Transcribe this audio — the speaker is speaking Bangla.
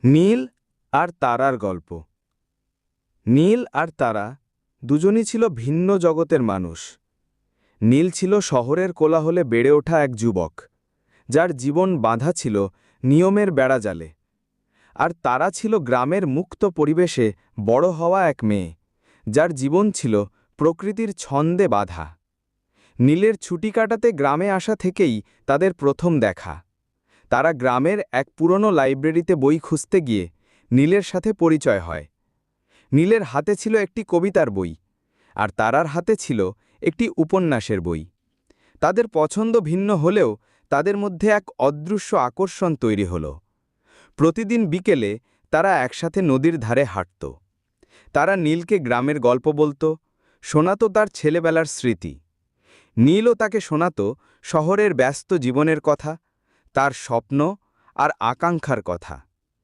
নীল আর তারার গল্প। নীল আর তারা দুজনই ছিল ভিন্ন জগতের মানুষ। নীল ছিল শহরের কোলাহলে বেড়ে ওঠা এক যুবক, যার জীবন বাঁধা ছিল নিয়মের বেড়াজালে। আর তারা ছিল গ্রামের মুক্ত পরিবেশে বড় হওয়া এক মেয়ে, যার জীবন ছিল প্রকৃতির ছন্দে বাঁধা। নীলের ছুটি কাটাতে গ্রামে আসা থেকেই তাদের প্রথম দেখা। তারা গ্রামের এক পুরনো লাইব্রেরিতে বই খুঁজতে গিয়ে নীলের সাথে পরিচয় হয়। নীলের হাতে ছিল একটি কবিতার বই, আর তারার হাতে ছিল একটি উপন্যাসের বই। তাদের পছন্দ ভিন্ন হলেও তাদের মধ্যে এক অদৃশ্য আকর্ষণ তৈরি হল। প্রতিদিন বিকেলে তারা একসাথে নদীর ধারে হাঁটত। তারা নীলকে গ্রামের গল্প বলত, শোনাত তার ছেলেবেলার স্মৃতি। নীলও তাকে শোনাত শহরের ব্যস্ত জীবনের কথা, তার স্বপ্ন আর আকাঙ্ক্ষার কথা।